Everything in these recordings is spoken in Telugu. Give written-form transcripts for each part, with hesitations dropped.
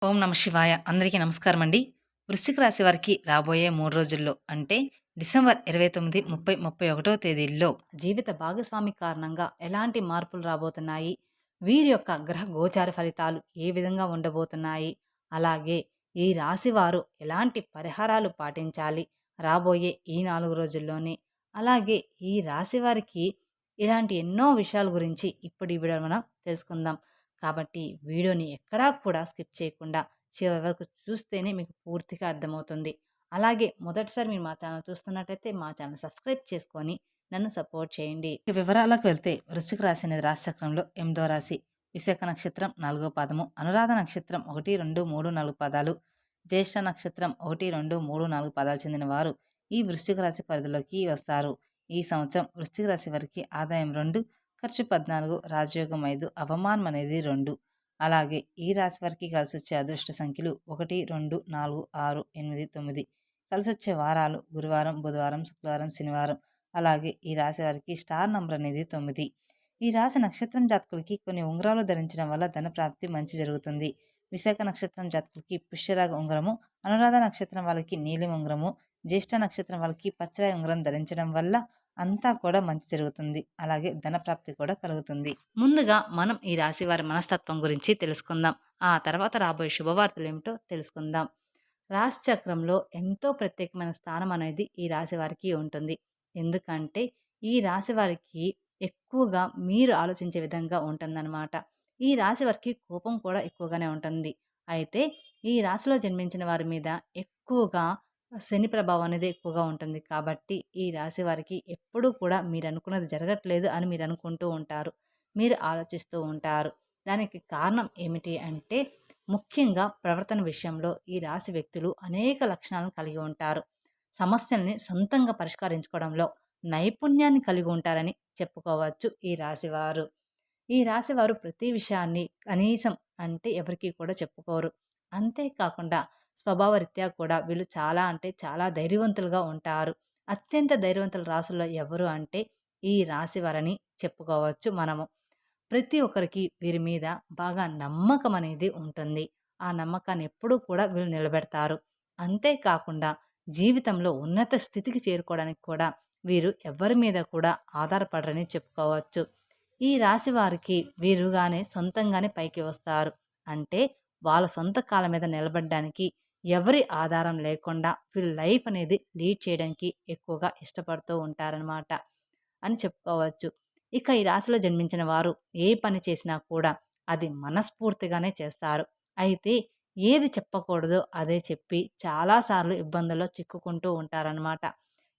ఓం నమ శివాయ. అందరికీ నమస్కారం అండి. వృశ్చిక రాశి వారికి రాబోయే 3 రోజుల్లో అంటే డిసెంబర్ 29, 30, 31 తేదీల్లో జీవిత భాగస్వామి కారణంగా ఎలాంటి మార్పులు రాబోతున్నాయి? వీరి యొక్క గ్రహ గోచార ఫలితాలు ఏ విధంగా ఉండబోతున్నాయి? అలాగే ఈ రాశి వారు ఎలాంటి పరిహారాలు పాటించాలి రాబోయే ఈ 4 రోజుల్లోనే? అలాగే ఈ రాశి వారికి ఇలాంటి ఎన్నో విషయాల గురించి ఇప్పుడు ఈ వీడియోలో మనం తెలుసుకుందాం. కాబట్టి వీడియోని ఎక్కడా కూడా స్కిప్ చేయకుండా చివరి వరకు చూస్తేనే మీకు పూర్తిగా అర్థమవుతుంది. అలాగే మొదటిసారి మీరు మా ఛానల్ చూస్తున్నట్టయితే మా ఛానల్ సబ్స్క్రైబ్ చేసుకొని నన్ను సపోర్ట్ చేయండి. ఇక వివరాలకు వెళ్తే వృశ్చిక రాశి అనేది రాశి చక్రంలో 8వ రాశి. విశాఖ నక్షత్రం 4వ పాదము, అనురాధ నక్షత్రం 1, 2, 3, 4 పాదాలు, జ్యేష్ఠ నక్షత్రం 1, 2, 3, 4 పాదాలు చెందిన వారు ఈ వృశ్చిక రాశి పరిధిలోకి వస్తారు. ఈ సంవత్సరం వృశ్చిక రాశి వారికి ఆదాయం 2, ఖర్చు 14, రాజయోగం 5, అవమానం అనేది 2. అలాగే ఈ రాశి వారికి కలిసొచ్చే అదృష్ట సంఖ్యలు 1, 2, 4, 6, 8, 9. కలిసొచ్చే వారాలు గురువారం, బుధవారం, శుక్రవారం, శనివారం. అలాగే ఈ రాశి వారికి స్టార్ నంబర్ అనేది 9. ఈ రాశి నక్షత్రం జాతకులకి కొన్ని ఉంగరాలు ధరించడం వల్ల ధన ప్రాప్తి మంచి జరుగుతుంది. విశాఖ నక్షత్రం జాతకులకి పుష్యరాగ ఉంగరము, అనురాధ నక్షత్రం వాళ్ళకి నీలిమ ఉంగరము, జ్యేష్ఠ నక్షత్రం వాళ్ళకి పచ్చరాయి ఉంగరం ధరించడం వల్ల అంతా కూడా మంచి జరుగుతుంది. అలాగే ధనప్రాప్తి కూడా కలుగుతుంది. ముందుగా మనం ఈ రాశి వారి మనస్తత్వం గురించి తెలుసుకుందాం. ఆ తర్వాత రాబోయే శుభవార్తలు ఏమిటో తెలుసుకుందాం. రాశి చక్రంలో ఎంతో ప్రత్యేకమైన స్థానం అనేది ఈ రాశి వారికి ఉంటుంది. ఎందుకంటే ఈ రాశి వారికి ఎక్కువగా మీరు ఆలోచించే విధంగా ఉంటుందన్నమాట. ఈ రాశి వారికి కోపం కూడా ఎక్కువగానే ఉంటుంది. అయితే ఈ రాశిలో జన్మించిన వారి మీద ఎక్కువగా శని ప్రభావం అనేది ఎక్కువగా ఉంటుంది. కాబట్టి ఈ రాశి వారికి ఎప్పుడూ కూడా మీరు అనుకున్నది జరగట్లేదు అని మీరు అనుకుంటూ ఉంటారు. మీరు ఆలోచిస్తూ ఉంటారు. దానికి కారణం ఏమిటి అంటే ముఖ్యంగా ప్రవర్తన విషయంలో ఈ రాశి వ్యక్తులు అనేక లక్షణాలను కలిగి ఉంటారు. సమస్యల్ని సొంతంగా పరిష్కరించుకోవడంలో నైపుణ్యాన్ని కలిగి ఉంటారని చెప్పుకోవచ్చు ఈ రాశివారు. ఈ రాశివారు ప్రతి విషయాన్ని కనీసం అంటే ఎవరికీ కూడా చెప్పుకోరు. అంతేకాకుండా స్వభావరీత్యా కూడా వీళ్ళు చాలా అంటే చాలా ధైర్యవంతులుగా ఉంటారు. అత్యంత ధైర్యవంతుల రాశుల్లో ఎవరు అంటే ఈ రాశివారని చెప్పుకోవచ్చు మనము. ప్రతి ఒక్కరికి వీరి మీద బాగా నమ్మకం అనేది ఉంటుంది. ఆ నమ్మకాన్ని ఎప్పుడూ కూడా వీళ్ళు నిలబెడతారు. అంతేకాకుండా జీవితంలో ఉన్నత స్థితికి చేరుకోవడానికి కూడా వీరు ఎవరి మీద కూడా ఆధారపడరని చెప్పుకోవచ్చు. ఈ రాశి వారికి వీరుగానే సొంతంగానే పైకి వస్తారు. అంటే వాళ్ళ సొంత కాళ్ళ మీద నిలబడడానికి ఎవరి ఆధారం లేకుండా వీళ్ళ లైఫ్ అనేది లీడ్ చేయడానికి ఎక్కువగా ఇష్టపడుతూ ఉంటారనమాట అని చెప్పుకోవచ్చు. ఇక ఈ రాశిలో జన్మించిన వారు ఏ పని చేసినా కూడా అది మనస్ఫూర్తిగానే చేస్తారు. అయితే ఏది చెప్పకూడదో అదే చెప్పి చాలాసార్లు ఇబ్బందుల్లో చిక్కుకుంటూ ఉంటారనమాట.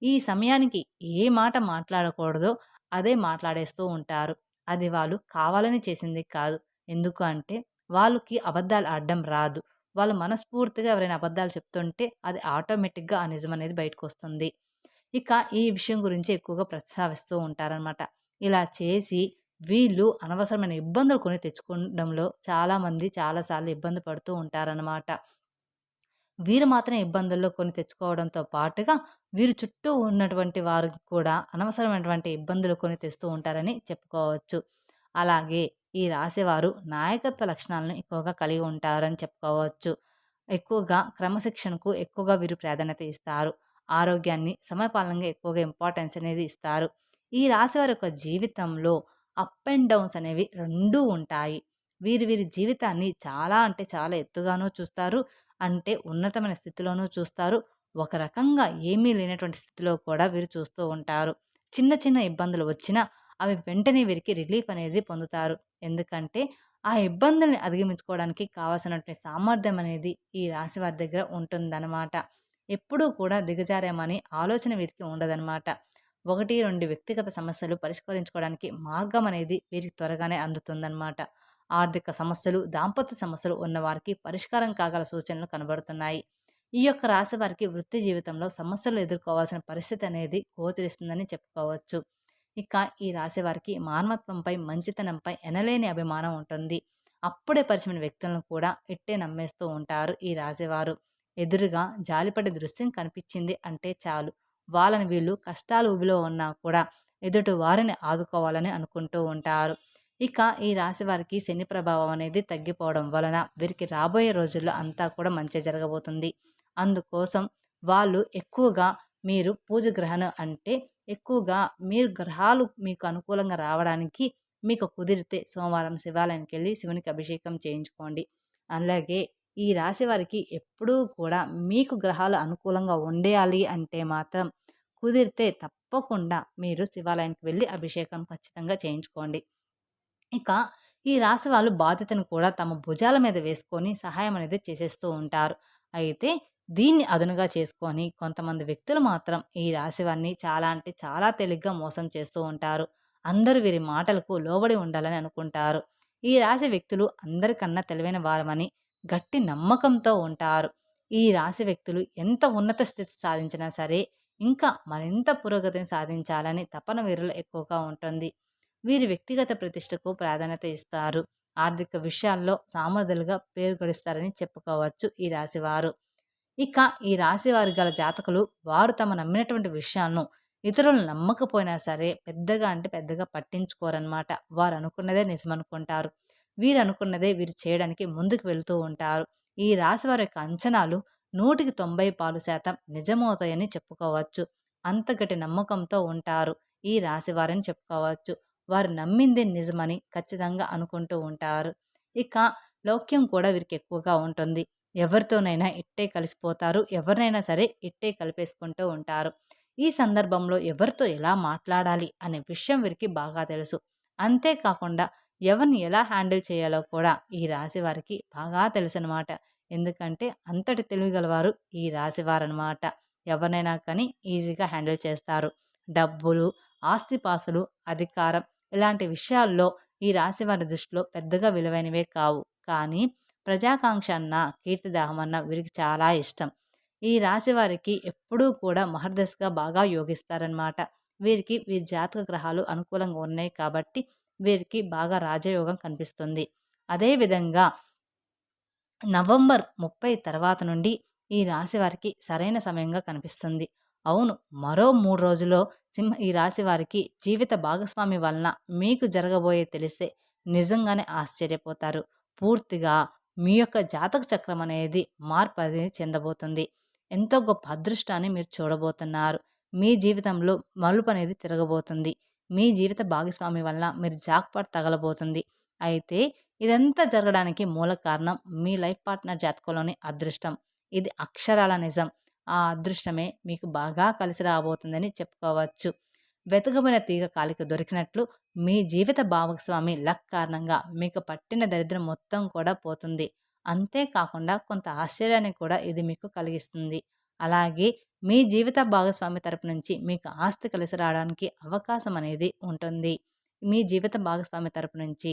ఈ సమయానికి ఏ మాట మాట్లాడకూడదో అదే మాట్లాడేస్తూ ఉంటారు. అది వాళ్ళు కావాలని చేసింది కాదు. ఎందుకు అంటే వాళ్ళకి అబద్ధాలు ఆడడం రాదు. వాళ్ళు మనస్ఫూర్తిగా ఎవరైనా అబద్ధాలు చెప్తుంటే అది ఆటోమేటిక్‌గా ఆ నిజం అనేది బయటకొస్తుంది. ఇక ఈ విషయం గురించి ఎక్కువగా ప్రస్తావిస్తూ ఉంటారనమాట. ఇలా చేసి వీళ్ళు అనవసరమైన ఇబ్బందులు కొని తెచ్చుకోవడంలో చాలామంది చాలా సార్లు ఇబ్బంది పడుతూ ఉంటారనమాట. వీరు మాత్రం ఇబ్బందుల్లో కొని తెచ్చుకోవడంతో పాటుగా వీరి చుట్టూ ఉన్నటువంటి వారికి కూడా అనవసరమైనటువంటి ఇబ్బందులు కొని తెస్తూ ఉంటారని చెప్పుకోవచ్చు. అలాగే ఈ రాశివారు నాయకత్వ లక్షణాలను ఎక్కువగా కలిగి ఉంటారని చెప్పుకోవచ్చు. ఎక్కువగా క్రమశిక్షణకు ఎక్కువగా వీరు ప్రాధాన్యత ఇస్తారు. ఆరోగ్యాన్ని సమయపాలనగా ఎక్కువగా ఇంపార్టెన్స్ అనేది ఇస్తారు. ఈ రాశివారి యొక్క జీవితంలో అప్ అండ్ డౌన్స్ అనేవి రెండూ ఉంటాయి. వీరి వీరి జీవితాన్ని చాలా అంటే చాలా ఎత్తుగానూ చూస్తారు. అంటే ఉన్నతమైన స్థితిలోనూ చూస్తారు. ఒక రకంగా ఏమీ లేనటువంటి స్థితిలో కూడా వీరు చూస్తూ ఉంటారు. చిన్న చిన్న ఇబ్బందులు వచ్చినా అవి వెంటనే వీరికి రిలీఫ్ అనేది పొందుతారు. ఎందుకంటే ఆ ఇబ్బందుల్ని అధిగమించుకోవడానికి కావాల్సినటువంటి సామర్థ్యం అనేది ఈ రాశి వారి దగ్గర ఉంటుందన్నమాట. ఎప్పుడూ కూడా దిగజారామని ఆలోచన వీరికి ఉండదనమాట. 1, 2 వ్యక్తిగత సమస్యలు పరిష్కరించుకోవడానికి మార్గం అనేది వీరికి త్వరగానే అందుతుందన్నమాట. ఆర్థిక సమస్యలు, దాంపత్య సమస్యలు ఉన్నవారికి పరిష్కారం కాగల సూచనలు కనబడుతున్నాయి. ఈ యొక్క రాశి వారికి వృత్తి జీవితంలో సమస్యలు ఎదుర్కోవాల్సిన పరిస్థితి అనేది గోచరిస్తుందని చెప్పుకోవచ్చు. ఇక ఈ రాశి వారికి మానవత్వంపై, మంచితనంపై ఎనలేని అభిమానం ఉంటుంది. అప్పుడే పరిచయమైన వ్యక్తులను కూడా ఇట్టే నమ్మేస్తూ ఉంటారు ఈ రాశివారు. ఎదురుగా జాలిపడే దృశ్యం కనిపించింది అంటే చాలు, వాళ్ళని వీళ్ళు కష్టాలు ఊబిలో ఉన్నా కూడా ఎదుటి వారిని ఆదుకోవాలని అనుకుంటూ ఉంటారు. ఇక ఈ రాశి వారికి శని ప్రభావం అనేది తగ్గిపోవడం వలన వీరికి రాబోయే రోజుల్లో అంతా కూడా మంచే జరగబోతుంది. అందుకోసం వాళ్ళు ఎక్కువగా మీరు పూజ గ్రహణ అంటే ఎక్కువగా మీరు గ్రహాలు మీకు అనుకూలంగా రావడానికి మీకు కుదిరితే సోమవారం శివాలయానికెళ్ళి శివునికి అభిషేకం చేయించుకోండి. అలాగే ఈ రాశి వారికి ఎప్పుడూ కూడా మీకు గ్రహాలు అనుకూలంగా ఉండేయాలి అంటే మాత్రం కుదిరితే తప్పకుండా మీరు శివాలయానికి వెళ్ళి అభిషేకం ఖచ్చితంగా చేయించుకోండి. ఇక ఈ రాశి వాళ్ళు బాధ్యతను కూడా తమ భుజాల మీద వేసుకొని సహాయం అనేది చేసేస్తూ ఉంటారు. అయితే దీన్ని అదునుగా చేసుకొని కొంతమంది వ్యక్తులు మాత్రం ఈ రాశి వారిని చాలా అంటే చాలా తేలిగ్గా మోసం చేస్తూ ఉంటారు. అందరూ వీరి మాటలకు లోబడి ఉండాలని అనుకుంటారు. ఈ రాశి వ్యక్తులు అందరికన్నా తెలివైన వారమని గట్టి నమ్మకంతో ఉంటారు. ఈ రాశి వ్యక్తులు ఎంత ఉన్నత స్థితి సాధించినా సరే ఇంకా మరింత పురోగతిని సాధించాలని తపన వీరిలో ఎక్కువగా ఉంటుంది. వీరి వ్యక్తిగత ప్రతిష్టకు ప్రాధాన్యత ఇస్తారు. ఆర్థిక విషయాల్లో సామర్థ్యులుగా పేరు గడిస్తారని చెప్పుకోవచ్చు ఈ రాశివారు. ఇక ఈ రాశివారు గల జాతకులు వారు తమ నమ్మినటువంటి విషయాలను ఇతరులు నమ్మకపోయినా సరే పెద్దగా అంటే పెద్దగా పట్టించుకోరనమాట. వారు అనుకున్నదే నిజమనుకుంటారు. వీరు అనుకున్నదే వీరు చేయడానికి ముందుకు వెళ్తూ ఉంటారు. ఈ రాశివారి యొక్క అంచనాలు 100కి 90% నిజమవుతాయని చెప్పుకోవచ్చు. అంత గట్టి నమ్మకంతో ఉంటారు ఈ రాశివారని చెప్పుకోవచ్చు. వారు నమ్మిందే నిజమని ఖచ్చితంగా అనుకుంటూ ఉంటారు. ఇక లౌక్యం కూడా వీరికి ఎక్కువగా ఉంటుంది. ఎవరితోనైనా ఇట్టే కలిసిపోతారు. ఎవరినైనా సరే ఇట్టే కలిపేసుకుంటూ ఉంటారు. ఈ సందర్భంలో ఎవరితో ఎలా మాట్లాడాలి అనే విషయం వీరికి బాగా తెలుసు. అంతేకాకుండా ఎవరిని ఎలా హ్యాండిల్ చేయాలో కూడా ఈ రాశి వారికి బాగా తెలుసనమాట. ఎందుకంటే అంతటి తెలివిగలవారు ఈ రాశివారనమాట. ఎవరినైనా కానీ ఈజీగా హ్యాండిల్ చేస్తారు. డబ్బులు, ఆస్తిపాస్తులు, అధికారం ఇలాంటి విషయాల్లో ఈ రాశివారి దృష్టిలో పెద్దగా విలువైనవే కావు. కానీ ప్రజాకాంక్ష అన్న, కీర్తిదాహం అన్న వీరికి చాలా ఇష్టం. ఈ రాశివారికి ఎప్పుడూ కూడా మహర్దశగా బాగా యోగిస్తారనమాట. వీరికి వీరి జాతక గ్రహాలు అనుకూలంగా ఉన్నాయి కాబట్టి వీరికి బాగా రాజయోగం కనిపిస్తుంది. అదేవిధంగా నవంబర్ 30 తర్వాత నుండి ఈ రాశి వారికి సరైన సమయంగా కనిపిస్తుంది. అవును, మరో 3 రోజుల్లో ఈ రాశి వారికి జీవిత భాగస్వామి వలన మీకు జరగబోయే తెలిస్తే నిజంగానే ఆశ్చర్యపోతారు. పూర్తిగా మీ యొక్క జాతక చక్రం అనేది మార్పు అనేది చెందబోతుంది. ఎంతో గొప్ప అదృష్టాన్ని మీరు చూడబోతున్నారు. మీ జీవితంలో మలుపు అనేది తిరగబోతుంది. మీ జీవిత భాగస్వామి వలన మీరు జాక్పాట్ తగలబోతుంది. అయితే ఇదంతా జరగడానికి మూల కారణం మీ లైఫ్ పార్ట్నర్ జాతకంలోని అదృష్టం. ఇది అక్షరాల నిజం. ఆ అదృష్టమే మీకు బాగా కలిసి రాబోతుందని చెప్పుకోవచ్చు. వెతకబడిన తీగ కాలికి దొరికినట్లు మీ జీవిత భాగస్వామి లక్ కారణంగా మీకు పట్టిన దరిద్రం మొత్తం కూడా పోతుంది. అంతేకాకుండా కొంత ఆశ్చర్యాన్ని కూడా ఇది మీకు కలిగిస్తుంది. అలాగే మీ జీవిత భాగస్వామి తరపు నుంచి మీకు ఆస్తి కలిసి రావడానికి అవకాశం అనేది ఉంటుంది. మీ జీవిత భాగస్వామి తరపు నుంచి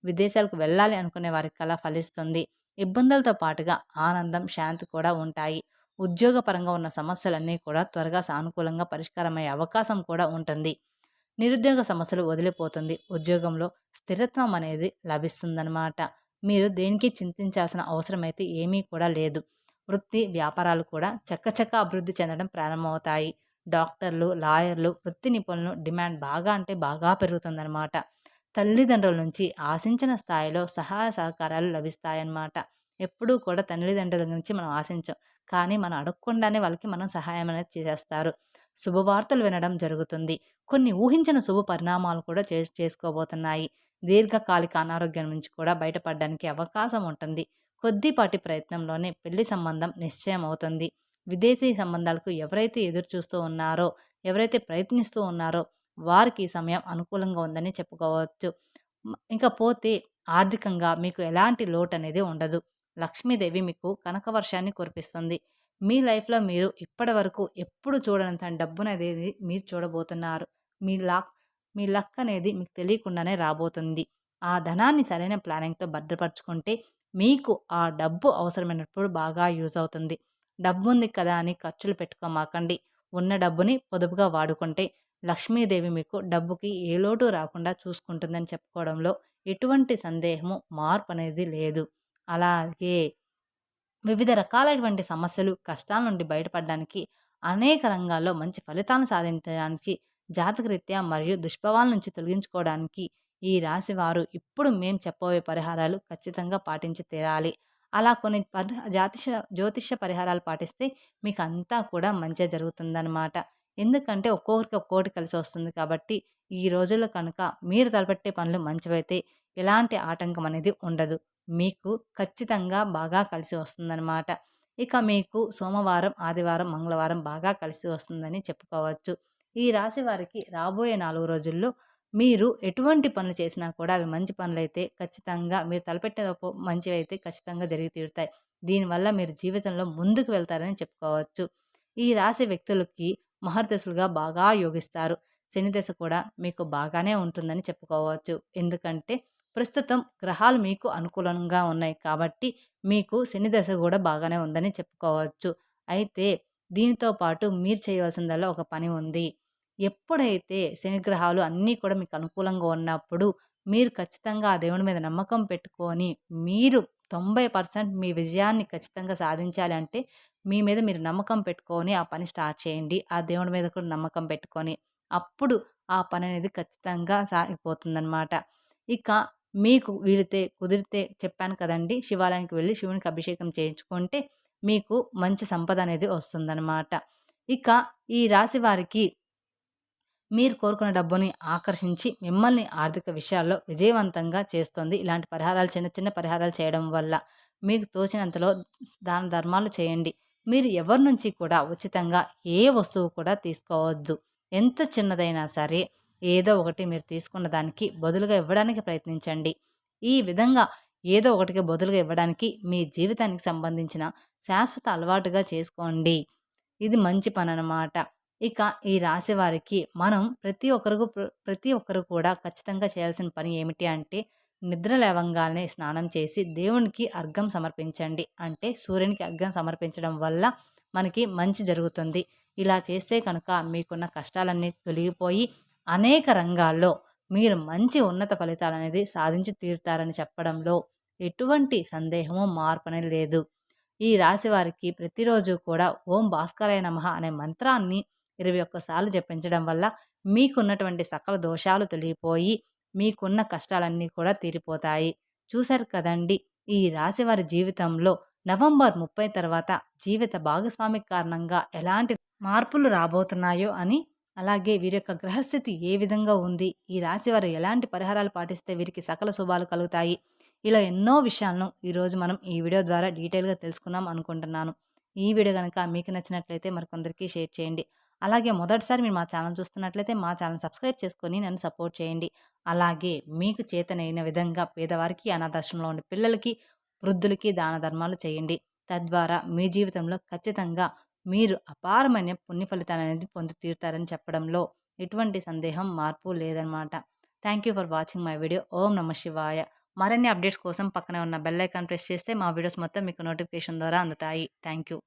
విదేశాలకు వెళ్ళాలి అనుకునే వారి కల ఫలిస్తుంది. ఇబ్బందులతో పాటుగా ఆనందం, శాంతి కూడా ఉంటాయి. ఉద్యోగపరంగా ఉన్న సమస్యలన్నీ కూడా త్వరగా సానుకూలంగా పరిష్కారమయ్యే అవకాశం కూడా ఉంటుంది. నిరుద్యోగ సమస్యలు వదిలిపోతుంది. ఉద్యోగంలో స్థిరత్వం అనేది లభిస్తుందన్నమాట. మీరు దేనికి చింతించాల్సిన అవసరమైతే ఏమీ కూడా లేదు. వృత్తి, వ్యాపారాలు కూడా చక్కచక్క అభివృద్ధి చెందడం ప్రారంభమవుతాయి. డాక్టర్లు, లాయర్లు, వృత్తి నిపుణులు డిమాండ్ బాగా అంటే బాగా పెరుగుతుందన్నమాట. తల్లిదండ్రుల నుంచి ఆశించిన స్థాయిలో సహాయ సహకారాలు లభిస్తాయన్నమాట. ఎప్పుడూ కూడా తల్లిదండ్రుల నుంచి మనం ఆశించం. కానీ మనం అడగకుండానే వాళ్ళకి మనం సహాయం అనేది చేసేస్తారు. శుభవార్తలు వినడం జరుగుతుంది. కొన్ని ఊహించిన శుభ పరిణామాలు కూడా చేసుకోబోతున్నాయి. దీర్ఘకాలిక అనారోగ్యం నుంచి కూడా బయటపడడానికి అవకాశం ఉంటుంది. కొద్దిపాటి ప్రయత్నంలోనే పెళ్లి సంబంధం నిశ్చయం అవుతుంది. విదేశీ సంబంధాలకు ఎవరైతే ఎదురు చూస్తూ ఉన్నారో, ఎవరైతే ప్రయత్నిస్తూ ఉన్నారో వారికి ఈ సమయం అనుకూలంగా ఉందని చెప్పుకోవచ్చు. ఇకపోతే ఆర్థికంగా మీకు ఎలాంటి లోటు అనేది ఉండదు. లక్ష్మీదేవి మీకు కనకవర్షాన్ని కురిపిస్తుంది. మీ లైఫ్‌లో మీరు ఇప్పటి వరకు ఎప్పుడు చూడనంత డబ్బుననేది మీరు చూడబోతున్నారు. మీ లాక్ మీ లక్ అనేది మీకు తెలియకుండానే రాబోతుంది. ఆ ధనాన్ని సరైన ప్లానింగ్‌తో భద్రపరుచుకుంటే మీకు ఆ డబ్బు అవసరమైనప్పుడు బాగా యూజ్ అవుతుంది. డబ్బుంది కదా అని ఖర్చులు పెట్టుకోమాకండి. ఉన్న డబ్బుని పొదుపుగా వాడుకుంటే లక్ష్మీదేవి మీకు డబ్బుకి ఏ లోటు రాకుండా చూసుకుంటుందని చెప్పుకోవడంలో ఎటువంటి సందేహము, మార్పు అనేది లేదు. అలాగే వివిధ రకాలైనటువంటి సమస్యలు, కష్టాల నుండి బయటపడడానికి, అనేక రంగాల్లో మంచి ఫలితాలను సాధించడానికి, జాతకరీత్యా మరియు దుష్ప్రభావాల నుంచి తొలగించుకోవడానికి ఈ రాశి వారు ఇప్పుడు మేము చెప్పబోయే పరిహారాలు ఖచ్చితంగా పాటించి తీరాలి. అలా కొన్ని జ్యోతిష్య పరిహారాలు పాటిస్తే మీకంతా కూడా మంచే జరుగుతుందనమాట. ఎందుకంటే ఒక్కొక్కరికి ఒక్కోటి కలిసొస్తుంది కాబట్టి, ఈ రోజుల్లో కనుక మీరు తలపెట్టే పనులు మంచివైతే ఎలాంటి ఆటంకం అనేది ఉండదు. మీకు ఖచ్చితంగా బాగా కలిసి వస్తుందనమాట. ఇక మీకు సోమవారం, ఆదివారం, మంగళవారం బాగా కలిసి వస్తుందని చెప్పుకోవచ్చు. ఈ రాశి వారికి రాబోయే 4 రోజుల్లో మీరు ఎటువంటి పనులు చేసినా కూడా అవి మంచి పనులైతే ఖచ్చితంగా మీరు తలపెట్టిన మంచివైతే ఖచ్చితంగా జరిగి తీరుతాయి. దీనివల్ల మీరు జీవితంలో ముందుకు వెళ్తారని చెప్పుకోవచ్చు. ఈ రాశి వ్యక్తులకి మహర్దశలుగా బాగా యోగిస్తారు. శని దశ కూడా మీకు బాగానే ఉంటుందని చెప్పుకోవచ్చు. ఎందుకంటే ప్రస్తుతం గ్రహాలు మీకు అనుకూలంగా ఉన్నాయి కాబట్టి మీకు శని దశ కూడా బాగానే ఉందని చెప్పుకోవచ్చు. అయితే దీనితో పాటు మీరు చేయవలసిందల్లా ఒక పని ఉంది. ఎప్పుడైతే శనిగ్రహాలు అన్నీ కూడా మీకు అనుకూలంగా ఉన్నప్పుడు, మీరు ఖచ్చితంగా ఆ దేవుని మీద నమ్మకం పెట్టుకొని, మీరు 90% మీ విజయాన్ని ఖచ్చితంగా సాధించాలి అంటే, మీ మీద మీరు నమ్మకం పెట్టుకొని ఆ పని స్టార్ట్ చేయండి. ఆ దేవుడి మీద కూడా నమ్మకం పెట్టుకొని. అప్పుడు ఆ పననేది ఖచ్చితంగా సాగిపోతుందనమాట. ఇక మీకు కుదిరితే చెప్పాను కదండీ! శివాలయానికి వెళ్లి శివునికి అభిషేకం చేయించుకుంటే, మీకు మంచి సంపదనేది వస్తుందనమాట. ఇక ఈ రాశి వారికి మీరు కోరుకున్న డబ్బుని ఆకర్షించి మిమ్మల్ని ఆర్థిక విషయాల్లో విజయవంతంగా చేస్తుంది. ఇలాంటి పరిహారాలు చిన్న చిన్న పరిహారాలు చేయడం వల్ల. మీకు తోచినంతలో దాన ధర్మాలు చేయండి. మీరు ఎవరి నుంచి కూడా ఉచితంగా ఏ వస్తువు కూడా తీసుకోవద్దు. ఎంత చిన్నదైనా సరే ఏదో ఒకటి మీరు తీసుకున్న దానికి బదులుగా ఇవ్వడానికి ప్రయత్నించండి. ఈ విధంగా ఏదో ఒకటికి బదులుగా ఇవ్వడానికి మీ జీవితానికి సంబంధించిన శాశ్వత అలవాటుగా చేసుకోండి. ఇది మంచి పననమాట. ఇక ఈ రాశి వారికి మనం ప్రతి ఒక్కరు కూడా ఖచ్చితంగా చేయాల్సిన పని ఏమిటి అంటే, నిద్ర లేవంగానే స్నానం చేసి దేవునికి అర్ఘ్యం సమర్పించండి. అంటే సూర్యునికి అర్ఘ్యం సమర్పించడం వల్ల మనకి మంచి జరుగుతుంది. ఇలా చేస్తే కనుక మీకున్న కష్టాలన్నీ తొలగిపోయి అనేక రంగాల్లో మీరు మంచి ఉన్నత ఫలితాలనేది సాధించి తీరుతారని చెప్పడంలో ఎటువంటి సందేహము, మార్పనేది లేదు. ఈ రాశి వారికి ప్రతిరోజు కూడా ఓం భాస్కరాయ నమః అనే మంత్రాన్ని 21 సార్లు జపించడం వల్ల మీకున్నటువంటి సకల దోషాలు తొలగిపోయి, మీకున్న కష్టాలన్నీ కూడా తీరిపోతాయి. చూశారు కదండీ! ఈ రాశివారి జీవితంలో నవంబర్ 30 తర్వాత జీవిత భాగస్వామి కారణంగా ఎలాంటి మార్పులు రాబోతున్నాయో అని, అలాగే వీరి యొక్క గ్రహస్థితి ఏ విధంగా ఉంది, ఈ రాశివారు ఎలాంటి పరిహారాలు పాటిస్తే వీరికి సకల శుభాలు కలుగుతాయి, ఇలా ఎన్నో విషయాలను ఈరోజు మనం ఈ వీడియో ద్వారా డీటెయిల్‌గా తెలుసుకున్నాం అనుకుంటున్నాను. ఈ వీడియో గనక మీకు నచ్చినట్లయితే మరికొందరికి షేర్ చేయండి. అలాగే మొదటిసారి మీరు మా ఛానల్ చూస్తున్నట్లయితే మా ఛానల్ సబ్స్క్రైబ్ చేసుకొని నన్ను సపోర్ట్ చేయండి. అలాగే మీకు చేతనైన విధంగా పేదవారికి, అనాథాశ్రమంలో ఉండే పిల్లలకి, వృద్ధులకి దాన ధర్మాలు చేయండి. తద్వారా మీ జీవితంలో ఖచ్చితంగా మీరు అపారమైన పుణ్య ఫలితాలనేది పొంది తీరుతారని చెప్పడంలో ఎటువంటి సందేహం, మార్పు లేదనమాట. Thank you for watching my video. ఓం నమః శివాయ. మరిన్ని అప్డేట్స్ కోసం పక్కనే ఉన్న బెల్ ఐకాన్ ప్రెస్ చేస్తే మా వీడియోస్ మొత్తం మీకు నోటిఫికేషన్ ద్వారా అందుతాయి. Thank you.